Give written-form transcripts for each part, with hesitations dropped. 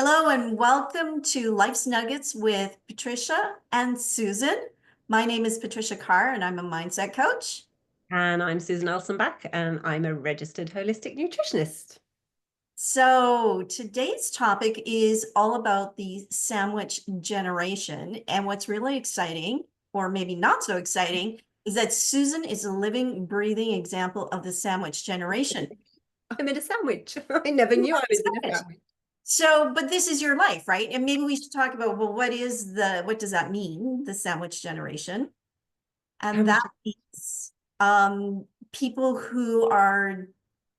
Hello and welcome to Life's Nuggets with Patricia and Susan. My name is Patricia Carr and I'm a mindset coach. And I'm Susan Back, and I'm a registered holistic nutritionist. So today's topic is all about the sandwich generation. And what's really exciting, or maybe not so exciting, is that Susan is a living, breathing example of the sandwich generation. I'm in a sandwich. I never knew I was in a sandwich. So, but this is your life, right? And maybe we should talk about, well, what does that mean, the sandwich generation? How And would that you? means people who are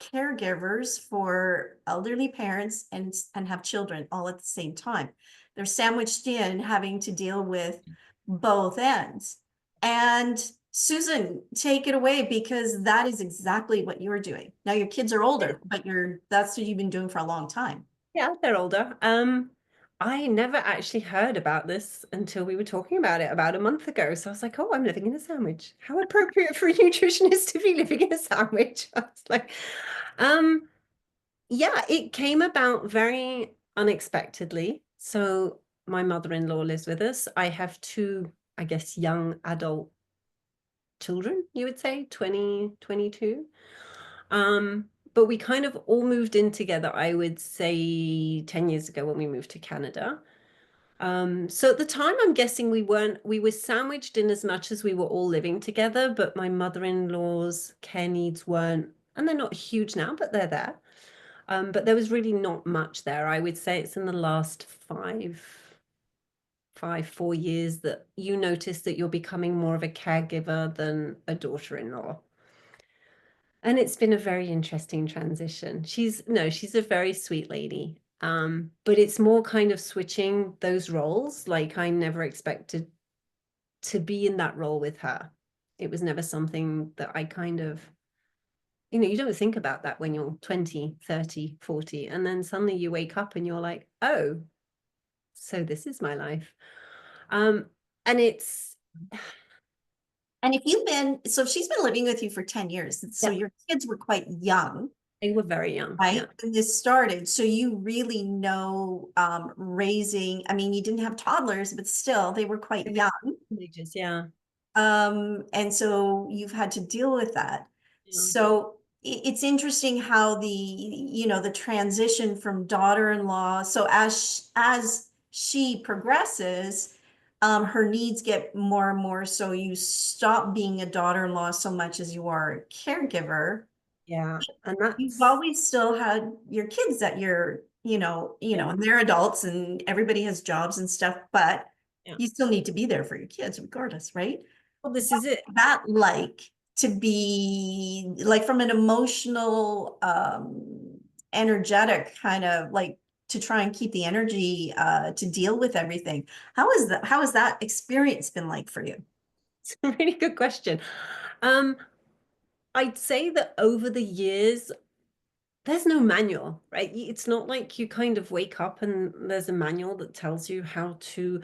caregivers for elderly parents and have children all at the same time. They're sandwiched in having to deal with both ends. And Susan, take it away because that is exactly what you're doing. Now your kids are older, but that's what you've been doing for a long time. Yeah, they're older. I never actually heard about this until we were talking about it about a month ago. So I was like, oh, I'm living in a sandwich. How appropriate for a nutritionist to be living in a sandwich. I was like, um, yeah, it came about very unexpectedly. So my mother-in-law lives with us. I have two, I guess, young adult children, you would say, 20, 22. But we kind of all moved in together, I would say 10 years ago when we moved to Canada. So at the time, I'm guessing we were sandwiched in as much as we were all living together, but my mother-in-law's care needs weren't, and they're not huge now, but they're there. But there was really not much there. I would say it's in the last 4 years that you notice that you're becoming more of a caregiver than a daughter-in-law. And it's been a very interesting transition. She's a very sweet lady. But it's more kind of switching those roles. Like I never expected to be in that role with her. It was never something that I kind of, you don't think about that when you're 20, 30, 40. And then suddenly you wake up and you're like, oh, so this is my life. Um, and it's, And so she's been living with you for 10 years. So yeah, your kids were quite young, they were very young. right? Yeah. When this started. So you really know raising, I mean, you didn't have toddlers, but still they were quite young. Teenagers, yeah. And so you've had to deal with that. Yeah. So it's interesting how the transition from daughter-in-law. So as she progresses, her needs get more and more. So you stop being a daughter-in-law so much as you are a caregiver. Yeah. And You've that's, always still had your kids that yeah. and they're adults and everybody has jobs and stuff, but Yeah. you still need to be there for your kids regardless, right? Well, this is it. That like to be like from an emotional, energetic kind of like to try and keep the energy to deal with everything. How has that experience been like for you? It's a really good question. Um, I'd say that over the years, there's no manual, right? It's not like you kind of wake up and there's a manual that tells you how to,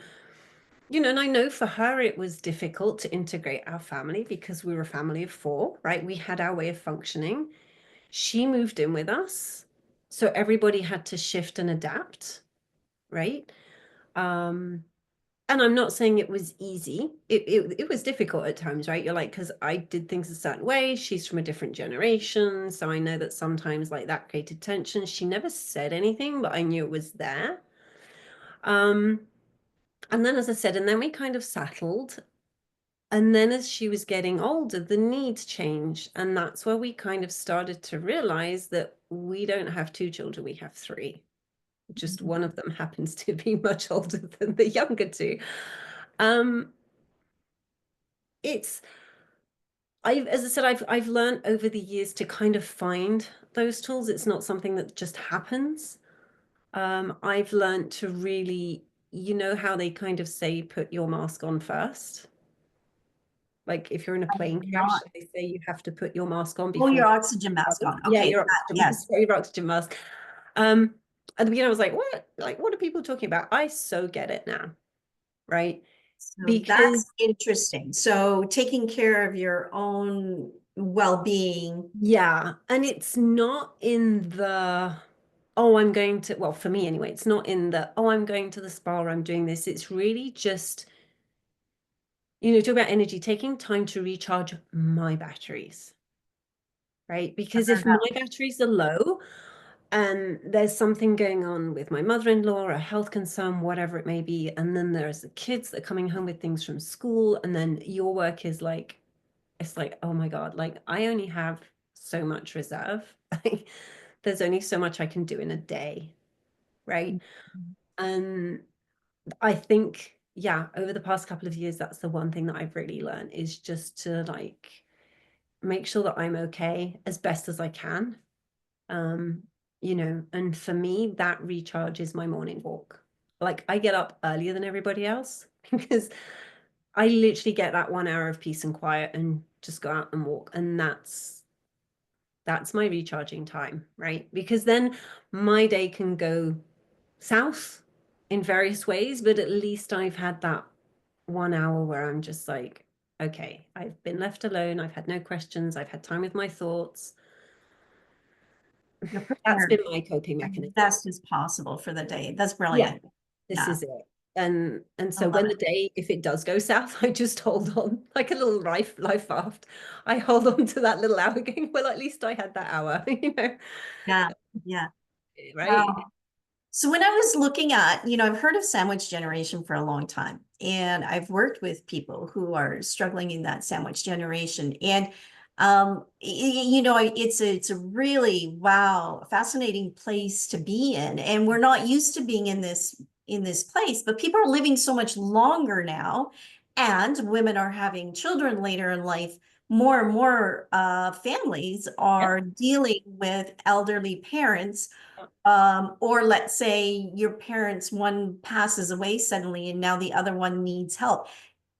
and I know for her it was difficult to integrate our family because we were a family of four, right? We had our way of functioning. She moved in with us, so everybody had to shift and adapt, right? Um, And I'm not saying it was easy. It was difficult at times, right? You're like, because I did things a certain way. She's from a different generation. So I know that sometimes like that created tension. She never said anything, but I knew it was there. Um, and then as I said, and then we kind of settled. And then as she was getting older, the needs changed. And that's where we kind of started to realize that we don't have two children, we have three. Just one of them happens to be much older than the younger two. Um, it's as I said, I've learned over the years to kind of find those tools. It's not something that just happens. I've learned to really, how they kind of say put your mask on first. Like if you're in a plane crash, Not they say you have to put your mask on Oh, before. your oxygen mask on. Yeah, Okay, your that, oxygen mask. yes. Sorry, your oxygen mask. Um, at the beginning, I was like, what? Like, what are people talking about? I so get it now, right? So Because that's interesting. So taking care of your own well-being. yeah, and it's not in the oh, I'm going to, well, for me anyway, it's not in the, oh, I'm going to the spa or I'm doing this. It's really just, talk about energy, taking time to recharge my batteries, right? Because if my batteries are low and there's something going on with my mother-in-law, a health concern, whatever it may be, and then there's the kids that are coming home with things from school, and then your work is like, it's like, oh my God, like I only have so much reserve. Like there's only so much I can do in a day, right? And I think, yeah, over the past couple of years, that's the one thing that I've really learned is just to like make sure that I'm okay as best as I can. Um, and for me, that recharge is my morning walk. Like I get up earlier than everybody else because I literally get that 1 hour of peace and quiet and just go out and walk. And that's my recharging time, right? Because then my day can go south in various ways, but at least I've had that 1 hour where I'm just like, okay, I've been left alone. I've had no questions. I've had time with my thoughts. You're That's prepared been my coping as mechanism. best as possible for the day. That's Yeah, brilliant. this Yeah, is it. And I so love when the it. day, if it does go south, I just hold on like a little life raft. I hold on to that little hour going, well, at least I had that hour, Yeah, yeah. right? Wow. So when I was looking at, I've heard of sandwich generation for a long time, and I've worked with people who are struggling in that sandwich generation. And it's a really wow, fascinating place to be in. And we're not used to being in this place, but people are living so much longer now, and women are having children later in life. More and more families Yeah. are dealing with elderly parents, or let's say your parents, one passes away suddenly and now the other one needs help,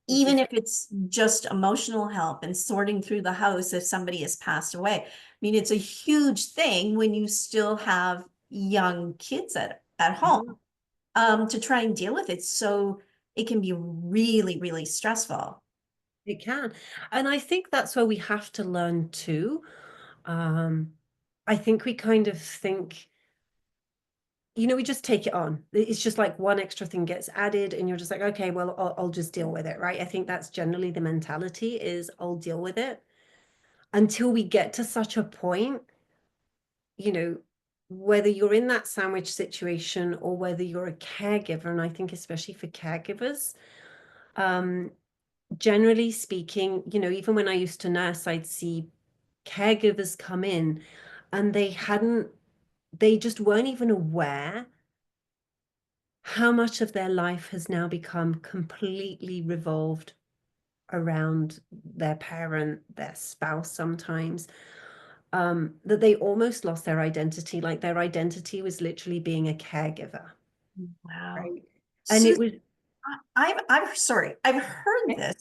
This even is if it's just emotional help and sorting through the house if somebody has passed away. I mean, it's a huge thing when you still have young kids at home, yeah, to try and deal with it. So it can be really, really stressful. it can. And I think that's where we have to learn too. Um, I think we kind of think, we just take it on. It's just like one extra thing gets added, and you're just like, okay, well, I'll just deal with it, right? I think that's generally the mentality is I'll deal with it until we get to such a point, you know, whether you're in that sandwich situation or whether you're a caregiver, and I think especially for caregivers, um, generally speaking, even when I used to nurse, I'd see caregivers come in and they just weren't even aware how much of their life has now become completely revolved around their parent, their spouse sometimes, that they almost lost their identity. Like their identity was literally being a caregiver, Wow. right? And it Susan, was, I'm sorry. I've heard this,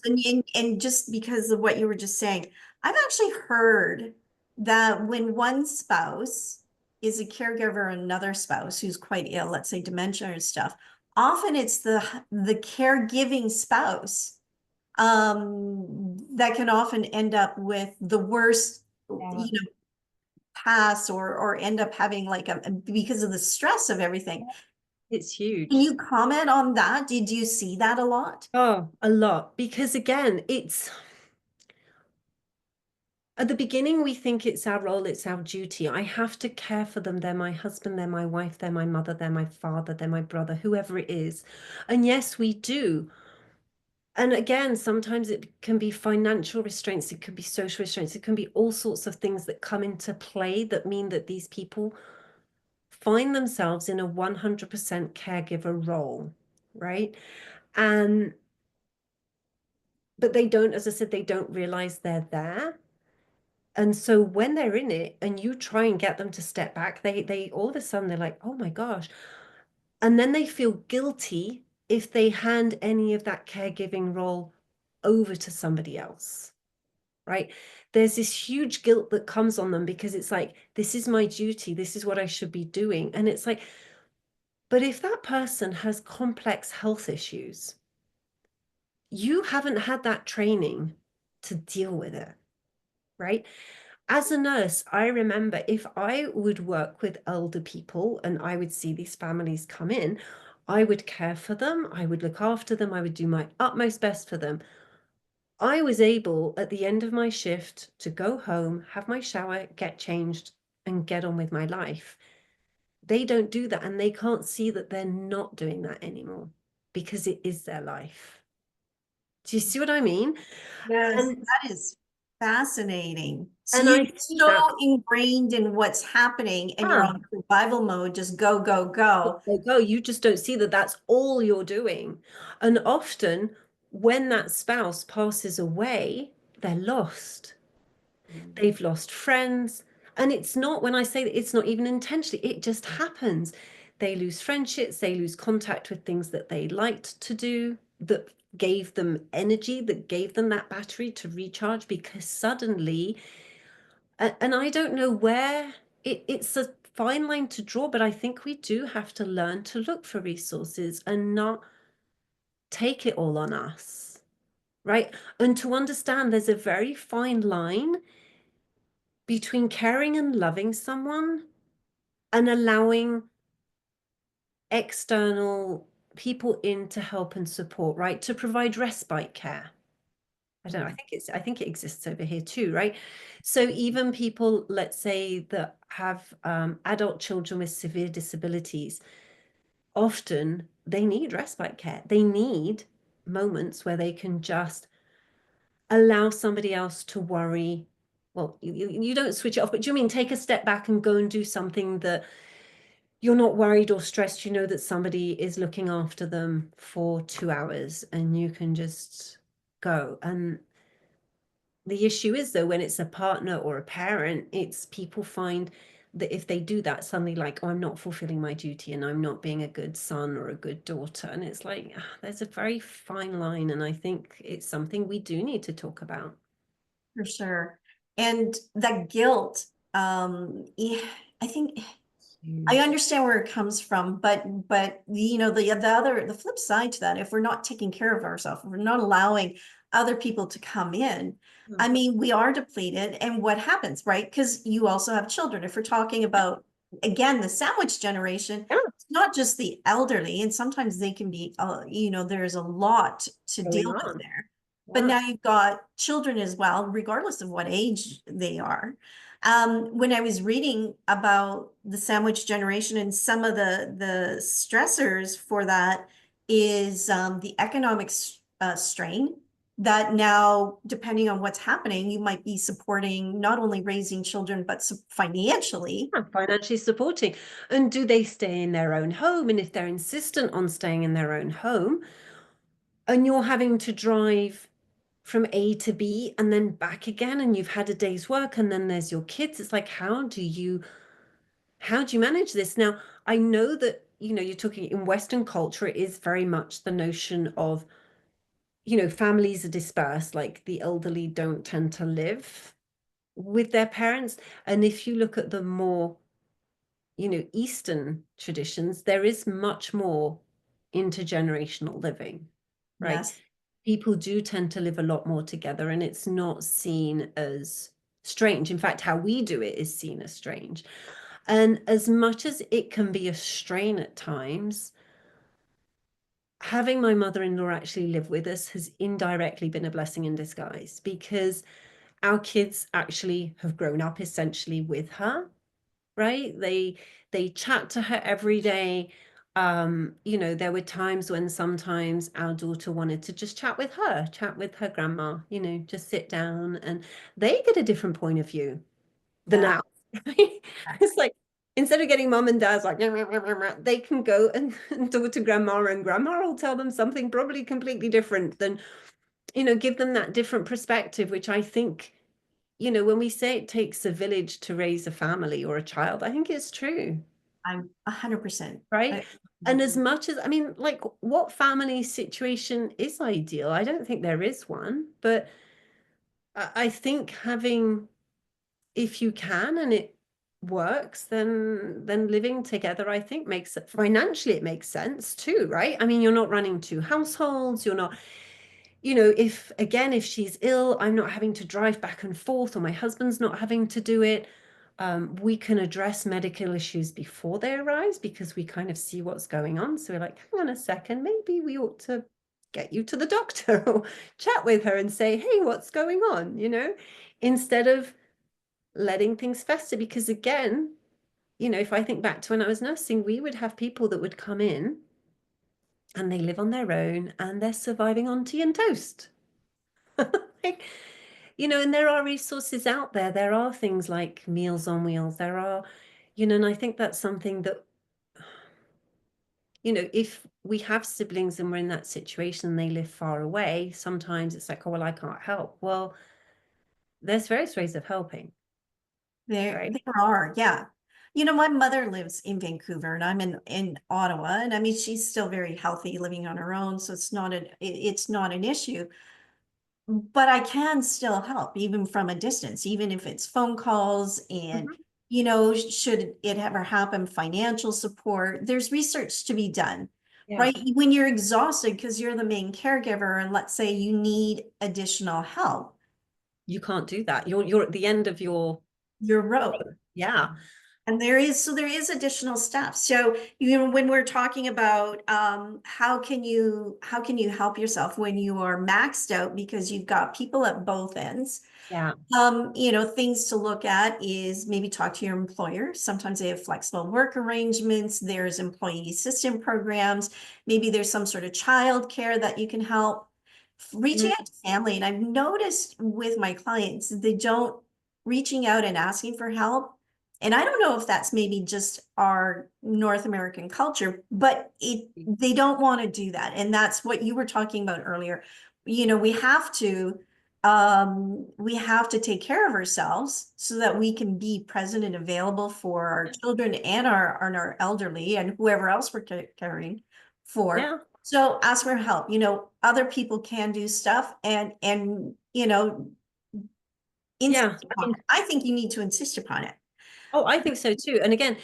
and just because of what you were just saying, I've actually heard that when one spouse is a caregiver of another spouse who's quite ill, let's say dementia or stuff, often it's the caregiving spouse that can often end up with the worst, pass, or end up having like because of the stress of everything. it's Can huge. you comment on that? Did you see that a lot? Oh, a lot. Because again, it's at the beginning, we think it's our role, it's our duty. I have to care for them. They're my husband, they're my wife, they're my mother, they're my father, they're my brother, whoever it is. And yes, we do. And again, sometimes it can be financial restraints, it could be social restraints, it can be all sorts of things that come into play that mean that these people find themselves in a 100% caregiver role, right? And but they don't, as I said, they don't realize they're there. And so when they're in it and you try and get them to step back, they all of a sudden they're like, oh my gosh. And then they feel guilty if they hand any of that caregiving role over to somebody else, right? There's this huge guilt that comes on them because it's like, this is my duty, this is what I should be doing. And it's like, but if that person has complex health issues, you haven't had that training to deal with it, right? As a nurse, I remember if I would work with elder people and I would see these families come in, I would care for them, I would look after them, I would do my utmost best for them. I was able at the end of my shift to go home, have my shower, get changed, and get on with my life. They don't do that, and they can't see that they're not doing that anymore because it is their life. Do you see what I mean? Yes, And that is fascinating. So and you're I see so that. ingrained in what's happening and you're Ah, on survival mode, just go, go, go. they go. You just don't see that that's all you're doing. And often when that spouse passes away, they're lost. They've lost friends. And it's not, when I say that, it's not even intentionally, it just happens. They lose friendships, they lose contact with things that they liked to do, that gave them energy, that gave them that battery to recharge, because suddenly, and I don't know where it's a fine line to draw, but I think we do have to learn to look for resources and not take it all on us, right? And to understand there's a very fine line between caring and loving someone and allowing external people in to help and support, right? To provide respite care. I don't know, I think it exists over here too, right? So even people, let's say, that have adult children with severe disabilities, often they need respite care. They need moments where they can just allow somebody else to worry. Well, you don't switch it off, but do you mean take a step back and go and do something that you're not worried or stressed? You know that somebody is looking after them for 2 hours and you can just go. And the issue is, though, when it's a partner or a parent, it's people find that if they do that, suddenly like, oh, I'm not fulfilling my duty and I'm not being a good son or a good daughter. And it's like, there's a very fine line. And I think it's something we do need to talk about. For sure. And that guilt, yeah, I think I Huge. understand where it comes from, but the flip side to that, if we're not taking care of ourselves, if we're not allowing other people to come in, Mm. I mean, we are depleted. And what happens, right? Because you also have children. If we're talking about, again, the sandwich generation, Yeah, it's not just the elderly, and sometimes they can be, there's a lot to going deal with on. there. But Yeah. now you've got children as well, regardless of what age they are. When I was reading about the sandwich generation and some of the stressors for that is the economic strain that now, depending on what's happening, you might be supporting not only raising children, but financially. Yeah, financially supporting. And do they stay in their own home? And if they're insistent on staying in their own home, and you're having to drive from A to B and then back again, and you've had a day's work, and then there's your kids, it's like, how do you manage this? Now, I know that, you're talking in Western culture, it is very much the notion of, families are dispersed, like the elderly don't tend to live with their parents. And if you look at the more, Eastern traditions, there is much more intergenerational living, right? Yes, People do tend to live a lot more together, and it's not seen as strange. In fact, how we do it is seen as strange. And as much as it can be a strain at times, having my mother-in-law actually live with us has indirectly been a blessing in disguise, because our kids actually have grown up essentially with her, right? They chat to her every day. There were times when sometimes our daughter wanted to just chat with her grandma, just sit down, and they get a different point of view than yeah. ours. Right? It's like, instead of getting mom and dad's like, they can go and talk to grandma, and grandma will tell them something probably completely different than, give them that different perspective, which I think, when we say it takes a village to raise a family or a child, I think it's true, I'm 100%. right? And as much as, I mean, like, what family situation is ideal? I don't think there is one, but I think having, if you can and it works, then living together, I think, makes it financially, it makes sense too, right? I mean, you're not running two households, you're not, if again, if she's ill, I'm not having to drive back and forth, or my husband's not having to do it. We can address medical issues before they arise because we kind of see what's going on. So we're like, hang on a second, maybe we ought to get you to the doctor or chat with her and say, hey, what's going on? Instead of letting things fester. Because again, if I think back to when I was nursing, we would have people that would come in and they live on their own and they're surviving on tea and toast. Like, and there are resources out there. There are things like Meals on Wheels. There are, and I think that's something that, if we have siblings and we're in that situation and they live far away, sometimes it's like, oh, well, I can't help. Well, there's various ways of helping, right? There are, yeah. My mother lives in Vancouver and I'm in Ottawa, and I mean she's still very healthy living on her own, so it's not an issue. But I can still help even from a distance, even if it's phone calls and, Mhm. should it ever happen, financial support. There's research to be done, Yeah. right? When you're exhausted because you're the main caregiver and let's say you need additional help, You can't do that. You're at the end of your your rope. yeah. And there is additional stuff. So, when we're talking about how can you help yourself when you are maxed out because you've got people at both ends? Yeah. Things to look at is maybe talk to your employer. Sometimes they have flexible work arrangements. There's employee assistance programs. Maybe there's some sort of child care that you can help. Reaching Mm, out to family. And I've noticed with my clients, they don't reaching out and asking for help. And I don't know if that's maybe just our North American culture, but they don't want to do that. And that's what you were talking about earlier. We have to take care of ourselves so that we can be present and available for our children and our elderly and whoever else we're caring for. yeah. So ask for help. Other people can do stuff and insist Yeah. I upon mean, it. I think you need to insist upon it. oh, I think so too. And again,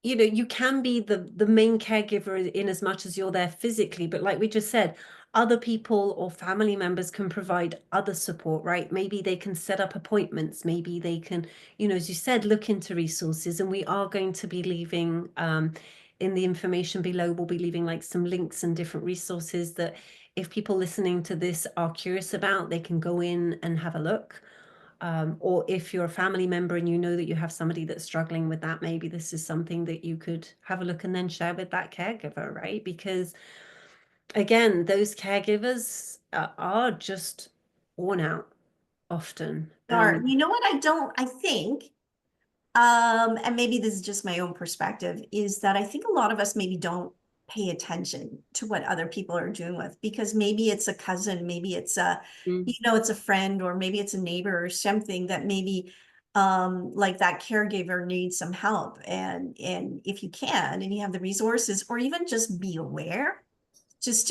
you can be the main caregiver in as much as you're there physically, but like we just said, other people or family members can provide other support, right? Maybe they can set up appointments, maybe they can, as you said, look into resources. And we are going to be leaving in the information below, we'll be leaving like some links and different resources that if people listening to this are curious about, they can go in and have a look. Or if you're a family member and you know that you have somebody that's struggling with that, maybe this is something that you could have a look and then share with that caregiver, right? Because again, those caregivers are just worn out often. Or And you know what I think, and maybe this is just my own perspective, is that I think a lot of us maybe don't pay attention to what other people are doing with because maybe it's a cousin, maybe it's mm, it's a friend, or maybe it's a neighbor or something that maybe like that caregiver needs some help. And if you can and you have the resources, or even just be aware, just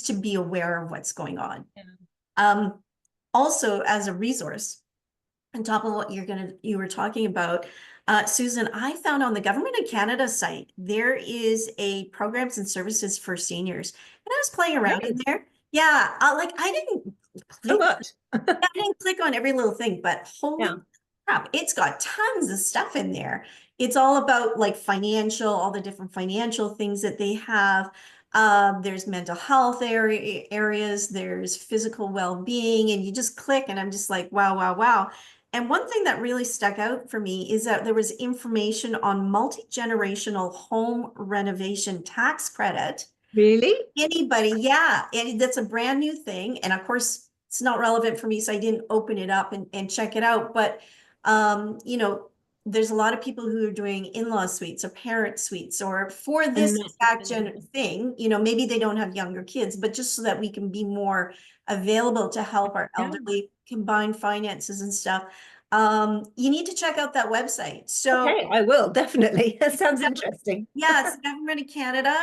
to be aware of what's going on. yeah. Um, Also as a resource on top of what you were talking about, Susan, I found on the Government of Canada site, there is a programs and services for seniors. And I was playing around in Great. there. Yeah, like So much. I didn't click on every little thing, but Yeah. holy crap, it's got tons of stuff in there. It's all about like all the different financial things that they have. There's mental health areas, there's physical well-being, and you just click, and I'm just like, wow, wow, wow. And one thing that really stuck out for me is that there was information on multi-generational home renovation tax credit. Really? Anybody, yeah, and that's a brand new thing. And of course, it's not relevant for me, so I didn't open it up and check it out. But there's a lot of people who are doing in-law suites or parent suites, or for And this exact thing, maybe they don't have younger kids, but just so that we can be more available to help our yeah. elderly, combine finances and stuff. You need to check out that website. So Okay, I will definitely. That sounds interesting. yeah, it's the Government of Canada.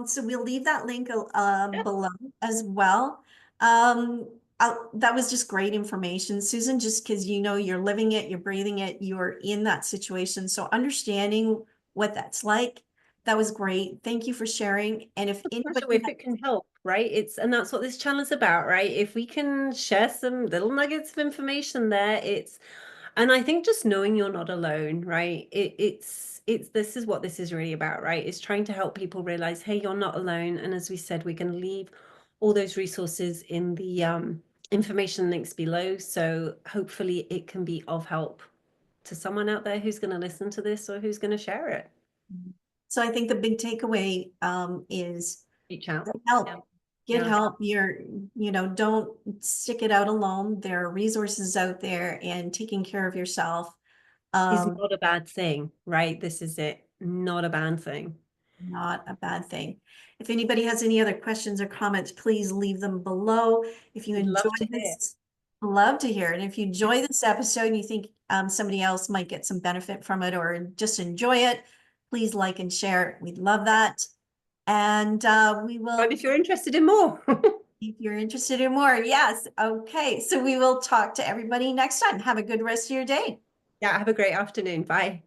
So we'll leave that link Yeah. below as well. That was just great information, Susan, just because you're living it, you're breathing it, you're in that situation. So understanding what that's like, That was great. Thank you for sharing. And if anybody, Especially if it can help, right? And that's what this channel is about, right? If we can share some little nuggets of information there, and I think just knowing you're not alone, right? It's this is what this is really about, right? It's trying to help people realize, hey, you're not alone. And as we said, we're going to leave all those resources in the information links below. So hopefully it can be of help to someone out there who's going to listen to this or who's going to share it. so I think the big takeaway is Reach out. get help. Yeah. Get Yeah. help. Don't stick it out alone. There are resources out there, and taking care of yourself Is um not a bad thing, right? This is it. Not a bad thing. not a bad thing. If anybody has any other questions or comments, please leave them below. If you We'd enjoy love to hear. this, love to hear it. If you enjoy this episode and you think somebody else might get some benefit from it or just enjoy it, please like and share. We'd love that. And we And will, if you're interested in more. if you're interested in more, yes. Okay. So we will talk to everybody next time. Have a good rest of your day. Yeah, have a great afternoon. Bye.